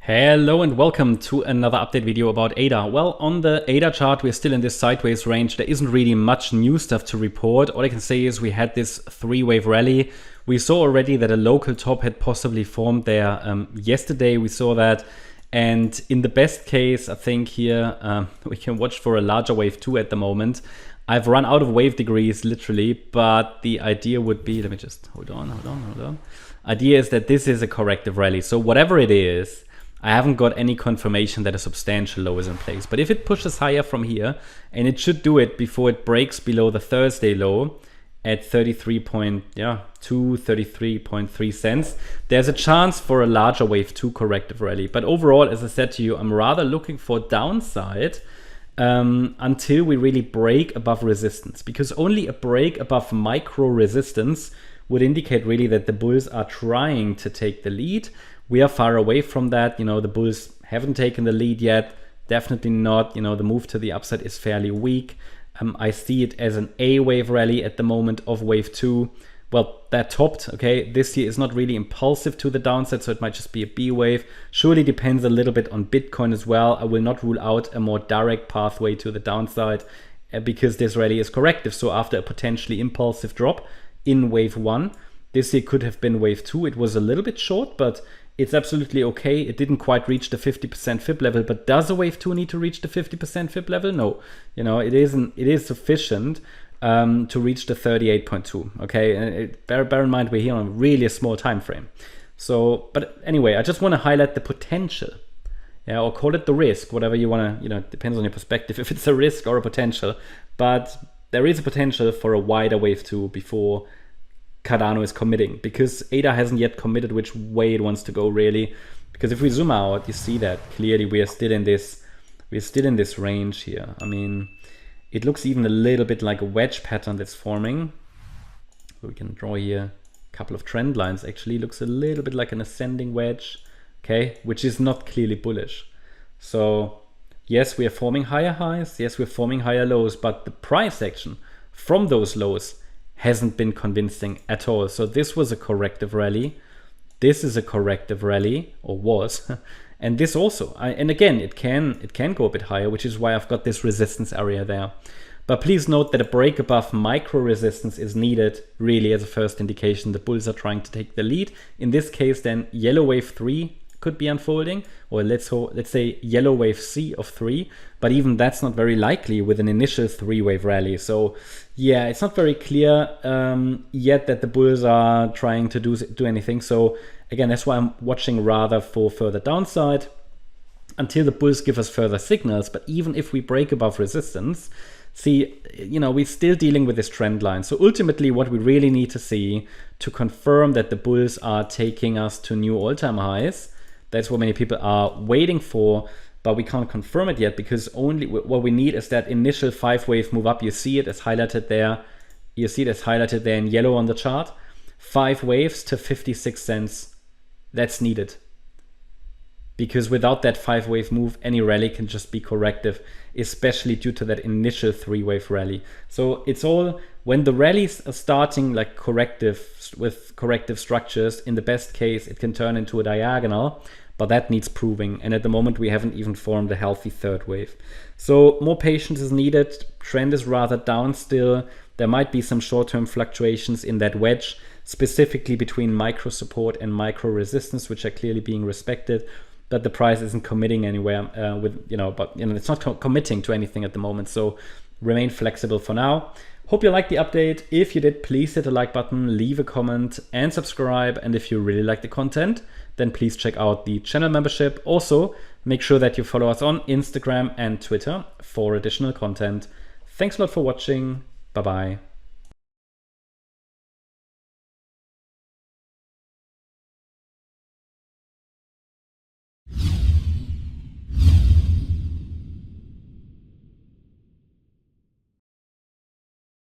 Hello and welcome to another update video about ADA. Well, on the ADA chart, we're still in this sideways range. There isn't really much new stuff to report. All I can say is we had this three-wave rally. We saw already that a local top had possibly formed there yesterday. We saw that. And in the best case, I think here we can watch for a larger wave 2 at the moment. I've run out of wave degrees literally, but the idea would be, let me just hold on. Idea is that this is a corrective rally. So whatever it is, I haven't got any confirmation that a substantial low is in place. But if it pushes higher from here, and it should do it before it breaks below the Thursday low at 33.3 cents, there's a chance for a larger wave 2 corrective rally. But overall, as I said to you, I'm rather looking for downside until we really break above resistance, because only a break above micro resistance would indicate really that the bulls are trying to take the lead. We are far away from that. You know, the bulls haven't taken the lead yet. Definitely not. You know, the move to the upside is fairly weak. I see it as an A wave rally at the moment of wave 2. Well, that topped, okay? This here is not really impulsive to the downside, so it might just be a B wave. Surely depends a little bit on Bitcoin as well. I will not rule out a more direct pathway to the downside because this rally is corrective. So after a potentially impulsive drop in wave 1, this here could have been wave 2. It was a little bit short, but it's absolutely okay. It didn't quite reach the 50% fib level, but does a wave 2 need to reach the 50% fib level? No, you know, it isn't. It is sufficient to reach the 38.2. Okay, and bear in mind we're here on really a small time frame. So, but anyway, I just want to highlight the potential, yeah, or call it the risk, whatever you want to. You know, it depends on your perspective if it's a risk or a potential. But there is a potential for a wider wave 2 before Cardano is committing, because ADA hasn't yet committed which way it wants to go really. Because if we zoom out, you see that clearly we are still in this range here. I mean, it looks even a little bit like a wedge pattern that's forming. We can draw here a couple of trend lines. Actually, looks a little bit like an ascending wedge, okay, which is not clearly bullish. So yes, we are forming higher highs, yes, we're forming higher lows, but the price action from those lows hasn't been convincing at all. So this was a corrective rally. This is a corrective rally, or was, and this also. And again, it can go a bit higher, which is why I've got this resistance area there. But please note that a break above micro resistance is needed really as a first indication the bulls are trying to take the lead. In this case, then yellow wave 3 could be unfolding, or let's say yellow wave C of 3, but even that's not very likely with an initial 3-wave rally. So yeah, it's not very clear yet that the bulls are trying to do anything. So again, that's why I'm watching rather for further downside until the bulls give us further signals. But even if we break above resistance, see, you know, we're still dealing with this trend line. So ultimately what we really need to see to confirm that the bulls are taking us to new all-time highs, that's what many people are waiting for, but we can't confirm it yet, because only what we need is that initial 5-wave move up. You see it as highlighted there. You see it as highlighted there in yellow on the chart. 5 waves to 56 cents. That's needed. Because without that 5-wave move, any rally can just be corrective, especially due to that initial 3-wave rally. So it's all, when the rallies are starting like with corrective structures, in the best case, it can turn into a diagonal, but that needs proving. And at the moment, we haven't even formed a healthy 3rd wave. So more patience is needed. Trend is rather down still. There might be some short-term fluctuations in that wedge, specifically between micro support and micro resistance, which are clearly being respected. But the price isn't committing anywhere it's not committing to anything at the moment. So remain flexible for now. Hope you liked the update. If you did, please hit the like button, leave a comment and subscribe. And if you really like the content, then please check out the channel membership. Also, make sure that you follow us on Instagram and Twitter for additional content. Thanks a lot for watching. Bye-bye.